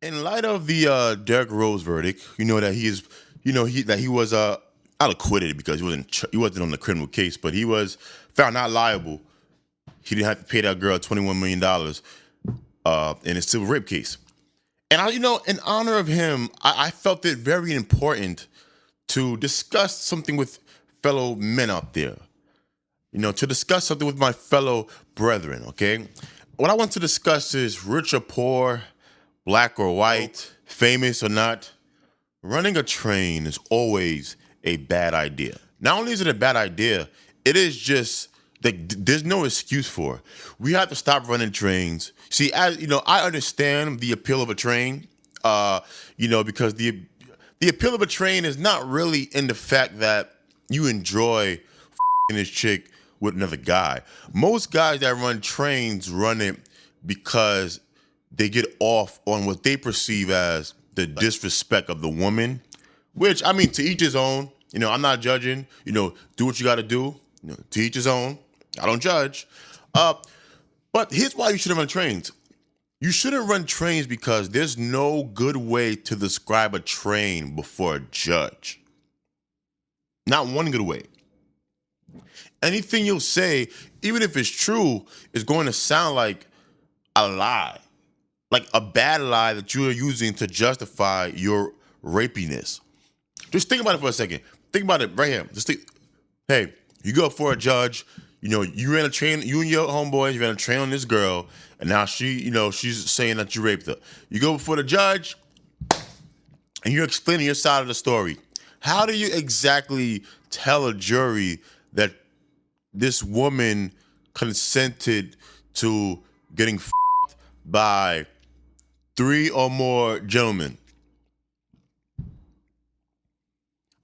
In light of the Derrick Rose verdict, you know that he is, he was not acquitted because he wasn't on the criminal case, but he was found not liable. He didn't have to pay that girl $21 million in a civil rape case. And in honor of him, I felt it very important to discuss something with fellow men out there. To discuss something with my fellow brethren. Okay, what I want to discuss is rich or poor, black or white, famous or not. Running a train is always a bad idea. Not only is it a bad idea, it is just that there's no excuse for it. We have to stop running trains. See, as you know, I understand the appeal of a train. Because the appeal of a train is not really in the fact that you enjoy this chick with another guy. Most guys that run trains run it because they get off on what they perceive as the disrespect of the woman, which, I mean, to each his own. I'm not judging. Do what you got to do. To each his own. I don't judge. But here's why you shouldn't run trains. You shouldn't run trains because there's no good way to describe a train before a judge. Not one good way. Anything you'll say, even if it's true, is going to sound like a lie. Like a bad lie that you are using to justify your rapiness. Just think about it for a second. Think about it right here. Hey, you go for a judge. You ran a train, you and your homeboys, you ran a train on this girl, and now she's saying that you raped her. You go before the judge, and you're explaining your side of the story. How do you exactly tell a jury that this woman consented to getting f***ed by 3 or more gentlemen?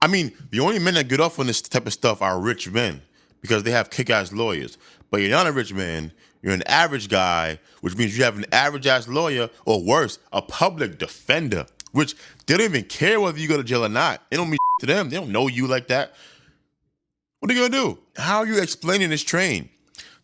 I mean, the only men that get off on this type of stuff are rich men because they have kick-ass lawyers. But you're not a rich man. You're an average guy, which means you have an average-ass lawyer, or worse, a public defender, which they don't even care whether you go to jail or not. It don't mean to them. They don't know you like that. What are you going to do? How are you explaining this train?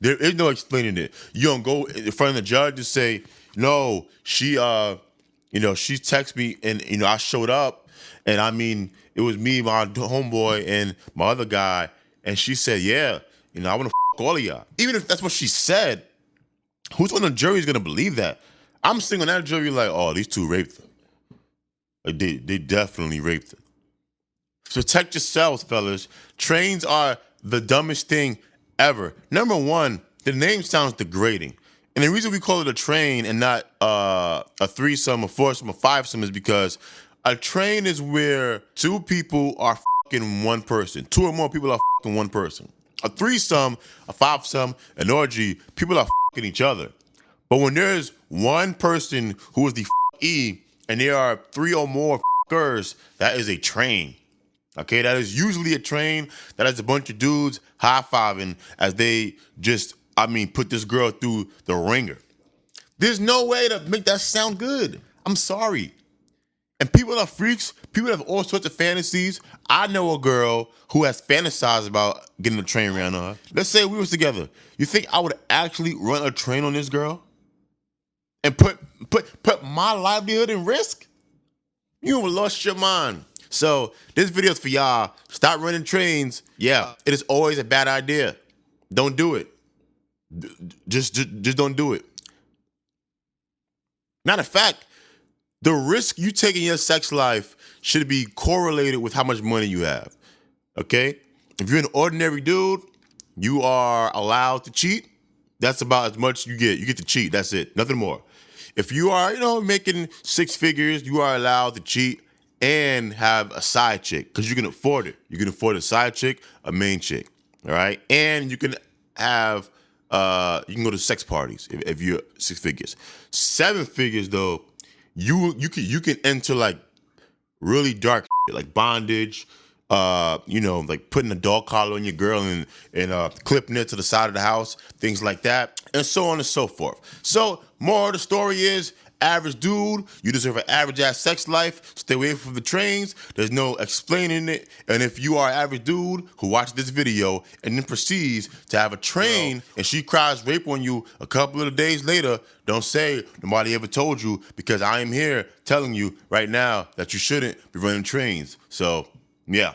There is no explaining it. You don't go in front of the judge and say, no, she texted me and, I showed up and I mean, it was me, my homeboy, and my other guy. And she said, yeah, I want to all of y'all. Even if that's what she said, who's on the jury is going to believe that? I'm sitting on that jury like, oh, these two raped her. Like, they definitely raped her. Protect yourselves, fellas. Trains are the dumbest thing ever. Number one, the name sounds degrading. And the reason we call it a train and not a threesome, a foursome, a fivesome is because a train is where two people are fucking one person. Two or more people are fucking one person. A threesome, a fivesome, an orgy, people are fucking each other. But when there's one person who is the E and there are 3 or more fuckers, that is a train. Okay, that is usually a train that has a bunch of dudes high-fiving as they put this girl through the ringer. There's no way to make that sound good. I'm sorry. And people are freaks. People have all sorts of fantasies. I know a girl who has fantasized about getting a train ran on her. Let's say we was together. You think I would actually run a train on this girl? And put my livelihood in risk? You would have lost your mind. So this video is for y'all. Stop running trains. Yeah, it is always a bad idea. Don't do it. Just don't do it. Matter of fact, the risk you take in your sex life should be correlated with how much money you have. Okay? If you're an ordinary dude, you are allowed to cheat. That's about as much you get. You get to cheat. That's it. Nothing more. If you are, making 6 figures, you are allowed to cheat and have a side chick because you can afford it. You can afford a side chick, a main chick, all right? And you can have, you can go to sex parties if you're 6 figures. 7 figures though, you can enter like really dark shit, like bondage, like putting a dog collar on your girl and clipping it to the side of the house, things like that, and so on and so forth. So, more of the story is, average dude. You deserve an average ass sex life. Stay away from the trains. There's no explaining it. And if you are an average dude who watches this video and then proceeds to have a train and she cries rape on you a couple of days later, don't say nobody ever told you, because I am here telling you right now that you shouldn't be running trains. So, yeah.